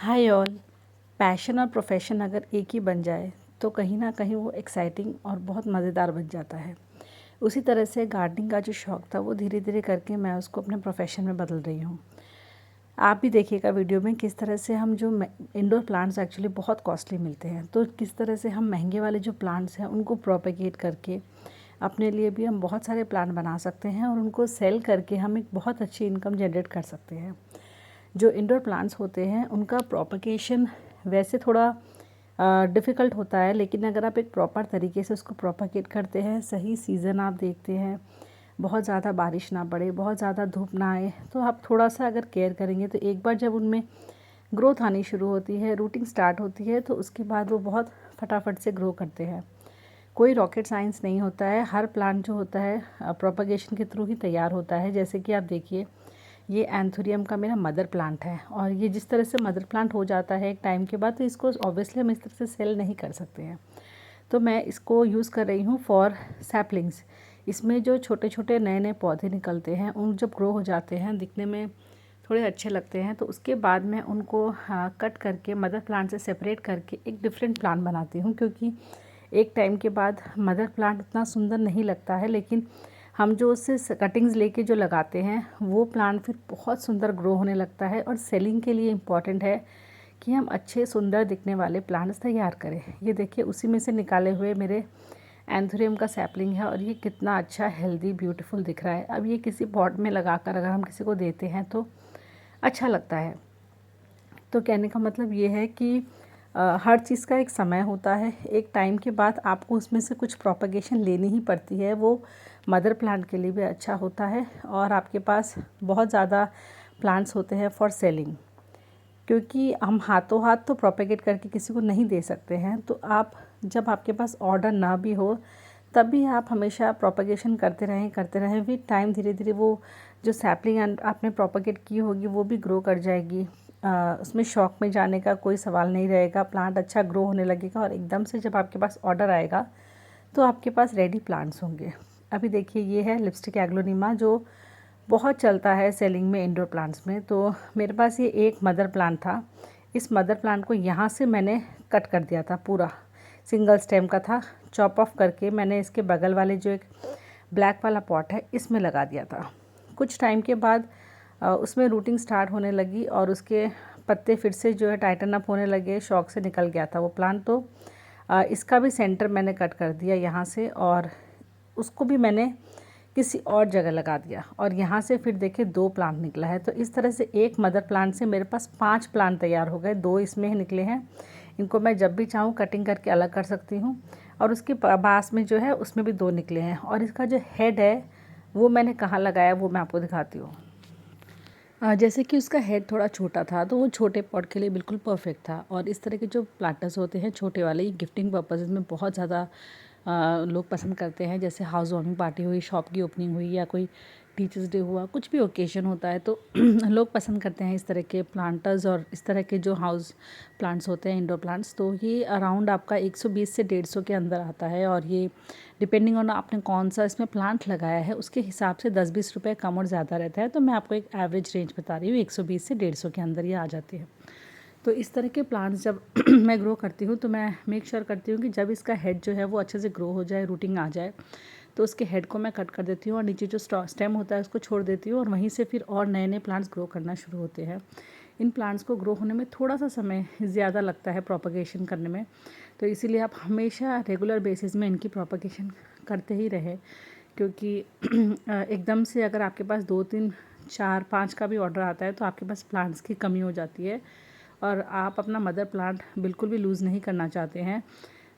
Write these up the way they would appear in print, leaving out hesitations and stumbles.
Hi all. Passion और profession अगर एक ही बन जाए तो कहीं ना कहीं वो एक्साइटिंग और बहुत मज़ेदार बन जाता है। उसी तरह से गार्डनिंग का जो शौक़ था वो धीरे धीरे करके मैं उसको अपने प्रोफेशन में बदल रही हूँ। आप भी देखिएगा वीडियो में किस तरह से हम जो इंडोर प्लांट्स एक्चुअली बहुत कॉस्टली मिलते हैं, तो किस तरह से हम महंगे वाले जो प्लांट्स हैं उनको प्रोपेगेट करके अपने लिए भी हम बहुत सारे प्लांट बना सकते हैं और उनको सेल करके हम एक बहुत अच्छी इनकम जनरेट कर सकते हैं। जो इंडोर प्लांट्स होते हैं उनका प्रोपगेशन वैसे थोड़ा डिफ़िकल्ट होता है, लेकिन अगर आप एक प्रॉपर तरीके से उसको प्रोपगेट करते हैं, सही सीज़न आप देखते हैं, बहुत ज़्यादा बारिश ना पड़े, बहुत ज़्यादा धूप ना आए, तो आप थोड़ा सा अगर केयर करेंगे तो एक बार जब उनमें ग्रोथ आनी शुरू होती है, रूटिंग स्टार्ट होती है, तो उसके बाद वो बहुत फटाफट से ग्रो करते हैं। कोई रॉकेट साइंस नहीं होता है। हर प्लांट जो होता है प्रोपगेशन के थ्रू ही तैयार होता है। जैसे कि आप देखिए, ये एंथोरियम का मेरा मदर प्लांट है और ये जिस तरह से मदर प्लांट हो जाता है एक टाइम के बाद, तो इसको ऑब्वियसली हम इस तरह से सेल नहीं कर सकते हैं। तो मैं इसको यूज़ कर रही हूँ फॉर सैपलिंग्स। इसमें जो छोटे छोटे नए नए पौधे निकलते हैं, उन जब ग्रो हो जाते हैं, दिखने में थोड़े अच्छे लगते हैं, तो उसके बाद मैं उनको कट करके मदर प्लांट से सेपरेट करके एक डिफरेंट प्लांट बनाती हूँ। क्योंकि एक टाइम के बाद मदर प्लांट उतना सुंदर नहीं लगता है, लेकिन हम जो उससे कटिंग्स लेके जो लगाते हैं वो प्लांट फिर बहुत सुंदर ग्रो होने लगता है। और सेलिंग के लिए इम्पॉर्टेंट है कि हम अच्छे सुंदर दिखने वाले प्लांट्स तैयार करें। ये देखिए, उसी में से निकाले हुए मेरे एंथोरियम का सैपलिंग है और ये कितना अच्छा हेल्दी ब्यूटीफुल दिख रहा है। अब ये किसी पॉट में लगाकर अगर हम किसी को देते हैं तो अच्छा लगता है। तो कहने का मतलब ये है कि हर चीज़ का एक समय होता है। एक टाइम के बाद आपको उसमें से कुछ प्रोपगेशन लेनी ही पड़ती है। वो मदर प्लांट के लिए भी अच्छा होता है और आपके पास बहुत ज़्यादा प्लांट्स होते हैं फॉर सेलिंग। क्योंकि हम हाथों हाथ तो प्रोपेगेट करके किसी को नहीं दे सकते हैं, तो आप जब आपके पास ऑर्डर ना भी हो तब भी आप हमेशा प्रोपेगेशन करते रहें। विद टाइम धीरे धीरे वो जो सैपलिंग आपने प्रोपेगेट की होगी वो भी ग्रो कर जाएगी। उसमें शौक में जाने का कोई सवाल नहीं रहेगा। प्लांट अच्छा ग्रो होने लगेगा और एकदम से जब आपके पास ऑर्डर आएगा तो आपके पास रेडी प्लांट्स होंगे। अभी देखिए, ये है लिपस्टिक एग्लोनिमा जो बहुत चलता है सेलिंग में इंडोर प्लांट्स में। तो मेरे पास ये एक मदर प्लांट था। इस मदर प्लांट को यहाँ से मैंने कट कर दिया था, पूरा सिंगल स्टेम का था। चॉप ऑफ करके मैंने इसके बगल वाले जो एक ब्लैक वाला पॉट है इसमें लगा दिया था। कुछ टाइम के बाद उसमें रूटिंग स्टार्ट होने लगी और उसके पत्ते फिर से जो है टाइटन अप होने लगे। शौक से निकल गया था वो प्लांट। तो इसका भी सेंटर मैंने कट कर दिया यहाँ से और उसको भी मैंने किसी और जगह लगा दिया और यहाँ से फिर देखिए 2 प्लांट निकला है। तो इस तरह से एक मदर प्लांट से मेरे पास 5 प्लांट तैयार हो गए। 2 इसमें ही निकले हैं। इनको मैं जब भी चाहूँ कटिंग करके अलग कर सकती हूँ। और उसके पास में जो है उसमें भी 2 निकले हैं। और इसका जो हेड है वो मैंने कहाँ लगाया वो मैं आपको दिखाती हूँ। जैसे कि उसका हेड थोड़ा छोटा था तो वो छोटे पॉट के लिए बिल्कुल परफेक्ट था। और इस तरह के जो प्लांटर्स होते हैं छोटे वाले, ये गिफ्टिंग पर्पसेस में बहुत ज़्यादा लोग पसंद करते हैं। जैसे हाउस वार्मिंग पार्टी हुई, शॉप की ओपनिंग हुई या कोई टीचर्स डे हुआ, कुछ भी ओकेजन होता है तो लोग पसंद करते हैं इस तरह के प्लांटर्स और इस तरह के जो हाउस प्लांट्स होते हैं, इंडोर प्लांट्स। तो ये अराउंड आपका 120 से 150 के अंदर आता है और ये डिपेंडिंग ऑन आपने कौन सा इसमें प्लांट लगाया है उसके हिसाब से 10-20 रुपये कम और ज़्यादा रहता है। तो मैं आपको एक एवरेज रेंज बता रही हूँ, 120 से 150 के अंदर ये आ जाती है। तो इस तरह के प्लांट्स जब मैं ग्रो करती हूँ तो मैं मेक श्योर करती हूँ कि जब इसका हेड जो है वो अच्छे से ग्रो हो जाए, रूटिंग आ जाए, तो उसके हेड को मैं कट कर देती हूँ और नीचे जो स्टेम होता है उसको छोड़ देती हूँ और वहीं से फिर और नए नए प्लांट्स ग्रो करना शुरू होते हैं। इन प्लांट्स को ग्रो होने में थोड़ा सा समय ज़्यादा लगता है प्रोपगेशन करने में, तो इसीलिए आप हमेशा रेगुलर बेसिस में इनकी प्रोपगेशन करते ही रहें। क्योंकि एकदम से अगर आपके पास 2, 3, 4, 5 का भी ऑर्डर आता है तो आपके पास प्लांट्स की कमी हो जाती है और आप अपना मदर प्लांट बिल्कुल भी लूज़ नहीं करना चाहते हैं।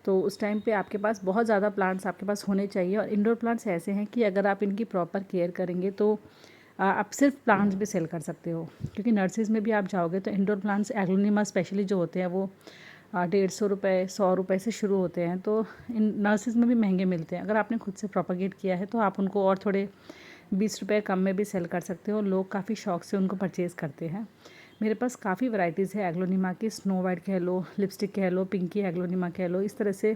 तो उस टाइम पे आपके पास बहुत ज़्यादा प्लांट्स आपके पास होने चाहिए। और इंडोर प्लांट्स ऐसे हैं कि अगर आप इनकी प्रॉपर केयर करेंगे तो आप सिर्फ प्लांट्स भी सेल कर सकते हो। क्योंकि नर्सरीज में भी आप जाओगे तो इंडोर प्लांट्स एग्लोनिमा स्पेशली जो होते हैं वो 150 रुपये 100 रुपये से शुरू होते हैं। तो इन नर्सरीज में भी महंगे मिलते हैं। अगर आपने खुद से प्रोपागेट किया है तो आप उनको और थोड़े 20 रुपये कम में भी सेल कर सकते हो। लोग काफ़ी शौक से उनको परचेज़ करते हैं। मेरे पास काफ़ी वैरायटीज़ है एग्लोनिमा की। स्नो वाइट कह लो, लिपस्टिक कह लो, पिंकी एग्लोनिमा कह लो, इस तरह से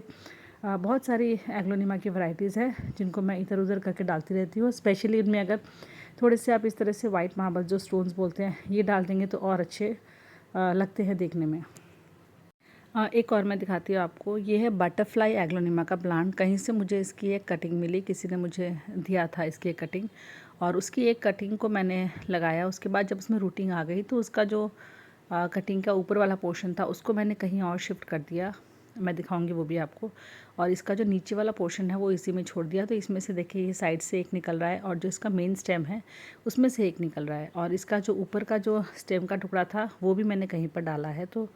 बहुत सारी एग्लोनिमा की वैरायटीज़ है जिनको मैं इधर उधर करके डालती रहती हूँ। स्पेशली इनमें अगर थोड़े से आप इस तरह से वाइट मार्बल जो स्टोन्स बोलते हैं ये डाल देंगे तो और अच्छे लगते हैं देखने में। एक और मैं दिखाती हूँ आपको। ये है बटरफ्लाई एग्लोनिमा का प्लांट। कहीं से मुझे इसकी एक कटिंग मिली, किसी ने मुझे दिया था इसकी एक कटिंग, और उसकी एक कटिंग को मैंने लगाया। उसके बाद जब उसमें रूटिंग आ गई तो उसका जो कटिंग का ऊपर वाला पोर्शन था उसको मैंने कहीं और शिफ्ट कर दिया, मैं दिखाऊंगी वो भी आपको। और इसका जो नीचे वाला पोर्शन है वो इसी में छोड़ दिया। तो इसमें से देखिए ये साइड से एक निकल रहा है और जो इसका मेन स्टेम है उसमें से एक निकल रहा है, और इसका जो ऊपर का जो स्टेम का टुकड़ा था वो भी मैंने कहीं पर डाला है। तो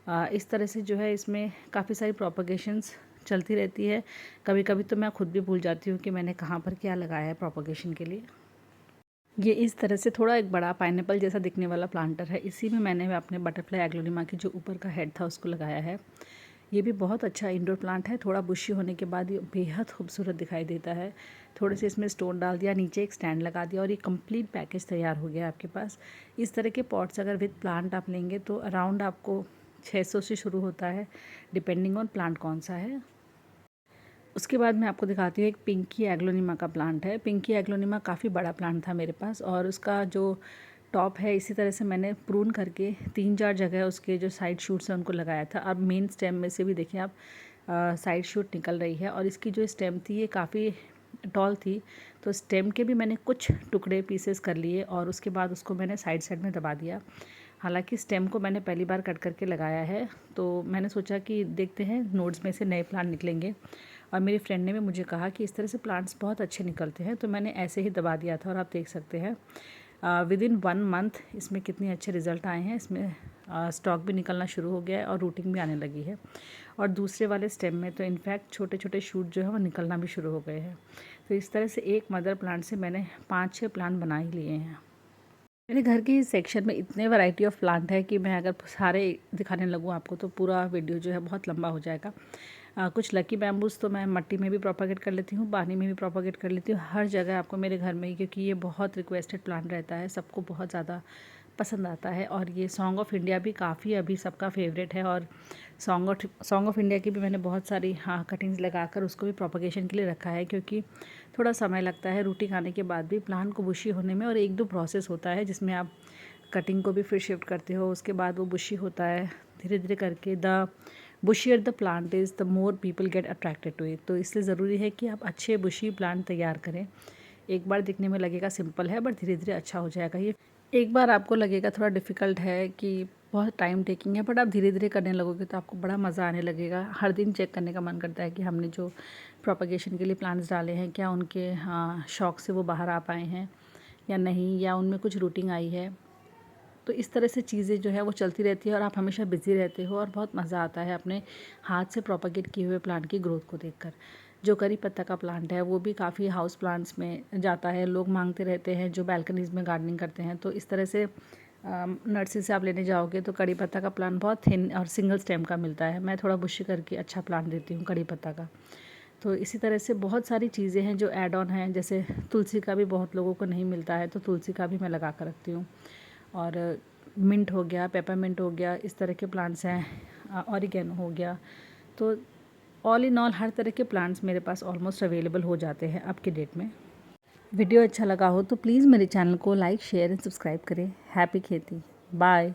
इस तरह से जो है इसमें काफ़ी सारी प्रोपगेशंस चलती रहती है। कभी कभी तो मैं खुद भी भूल जाती हूँ कि मैंने कहाँ पर क्या लगाया है प्रोपगेशन के लिए। ये इस तरह से थोड़ा एक बड़ा पाइनएप्पल जैसा दिखने वाला प्लांटर है। इसी में मैंने अपने बटरफ्लाई एग्लोनिमा की जो ऊपर का हेड था उसको लगाया है। ये भी बहुत अच्छा इंडोर प्लांट है। थोड़ा बुशी होने के बाद ये बेहद खूबसूरत दिखाई देता है। थोड़े से इसमें स्टोन डाल दिया, नीचे एक स्टैंड लगा दिया और ये कंप्लीट पैकेज तैयार हो गया आपके पास। इस तरह के पॉट्स अगर विद प्लांट आप लेंगे तो अराउंड आपको 600 से शुरू होता है, डिपेंडिंग ऑन प्लांट कौन सा है। उसके बाद मैं आपको दिखाती हूँ एक पिंकी एग्लोनिमा का प्लांट है। पिंकी एग्लोनिमा काफ़ी बड़ा प्लांट था मेरे पास, और उसका जो टॉप है इसी तरह से मैंने प्रून करके 3-4 जगह उसके जो साइड शूट्स हैं उनको लगाया था। अब मेन स्टेम में से भी देखिए आप साइड शूट निकल रही है, और इसकी जो स्टेम थी ये काफ़ी टॉल थी। तो स्टेम के भी मैंने कुछ टुकड़े पीसेस कर लिए और उसके बाद उसको मैंने साइड साइड में दबा दिया। हालांकि स्टेम को मैंने पहली बार कट करके लगाया है, तो मैंने सोचा कि देखते हैं नोड्स में से नए प्लांट निकलेंगे। और मेरी फ्रेंड ने भी मुझे कहा कि इस तरह से प्लांट्स बहुत अच्छे निकलते हैं, तो मैंने ऐसे ही दबा दिया था। और आप देख सकते हैं विदिन 1 मंथ इसमें कितने अच्छे रिज़ल्ट आए हैं। इसमें स्टॉक भी निकलना शुरू हो गया है और रूटिंग भी आने लगी है। और दूसरे वाले स्टेम में तो इनफैक्ट छोटे छोटे शूट जो है वो निकलना भी शुरू हो गए हैं। तो इस तरह से एक मदर प्लांट से मैंने 5-6 प्लांट बना ही लिए हैं। मेरे घर के इस सेक्शन में इतने वैरायटी ऑफ प्लांट है कि मैं अगर सारे दिखाने लगूँ आपको तो पूरा वीडियो जो है बहुत लंबा हो जाएगा। कुछ लकी बैम्बूज तो मैं मिट्टी में भी प्रोपागेट कर लेती हूँ, पानी में भी प्रोपागेट कर लेती हूँ, हर जगह आपको मेरे घर में ही, क्योंकि ये बहुत रिक्वेस्टेड प्लांट रहता है, सबको बहुत ज़्यादा पसंद आता है। और ये सॉन्ग ऑफ इंडिया भी काफ़ी अभी सबका फेवरेट है, और सॉन्ग ऑफ इंडिया की भी मैंने बहुत सारी कटिंग्स लगाकर उसको भी प्रोपागेशन के लिए रखा है, क्योंकि थोड़ा समय लगता है रूटिंग आने के बाद भी प्लांट को बुशी होने में, और 1-2 प्रोसेस होता है जिसमें आप कटिंग को भी फिर शिफ्ट करते हो, उसके बाद वो बुशी होता है धीरे धीरे करके। The bushier the plant is the more people get attracted to इट। तो इसलिए ज़रूरी है कि आप अच्छे बुशी प्लांट तैयार करें। एक बार दिखने में लगेगा सिंपल है, बट धीरे धीरे अच्छा हो जाएगा। ये एक बार आपको लगेगा थोड़ा डिफ़िकल्ट है कि बहुत टाइम टेकिंग है, बट आप धीरे धीरे करने लगोगे तो आपको बड़ा मज़ा आने लगेगा। हर दिन चेक करने का मन करता है कि हमने जो प्रोपगेशन के लिए प्लांट्स डाले हैं क्या उनके शौक से वो बाहर आ पाए हैं या नहीं, या उनमें कुछ रूटिंग आई है। तो इस तरह से चीज़ें जो है वो चलती रहती है, और आप हमेशा बिज़ी रहते हो, और बहुत मज़ा आता है अपने हाथ से प्रोपगेट किए हुए प्लांट की ग्रोथ को देखकर। जो करी पत्ता का प्लांट है वो भी काफ़ी हाउस प्लांट्स में जाता है, लोग मांगते रहते हैं जो बैल्कनीज़ में गार्डनिंग करते हैं। तो इस तरह से नर्सरी से आप लेने जाओगे तो कड़ी पत्ता का प्लांट बहुत थिन और सिंगल स्टेम का मिलता है। मैं थोड़ा बुशी करके अच्छा प्लांट देती हूँ कड़ी पत्ता का। तो इसी तरह से बहुत सारी चीज़ें हैं जो ऐड ऑन हैं, जैसे तुलसी का भी बहुत लोगों को नहीं मिलता है, तो तुलसी का भी मैं लगा कर रखती हूँ। और मिंट हो गया, पेपरमिंट हो गया, इस तरह के प्लांट्स हैं, ऑरिगेनो हो गया। तो ऑल इन ऑल हर तरह के प्लांट्स मेरे पास ऑलमोस्ट अवेलेबल हो जाते हैं अब के डेट में। वीडियो अच्छा लगा हो तो प्लीज़ मेरे चैनल को लाइक, शेयर एंड सब्सक्राइब करें। हैप्पी खेती, बाय।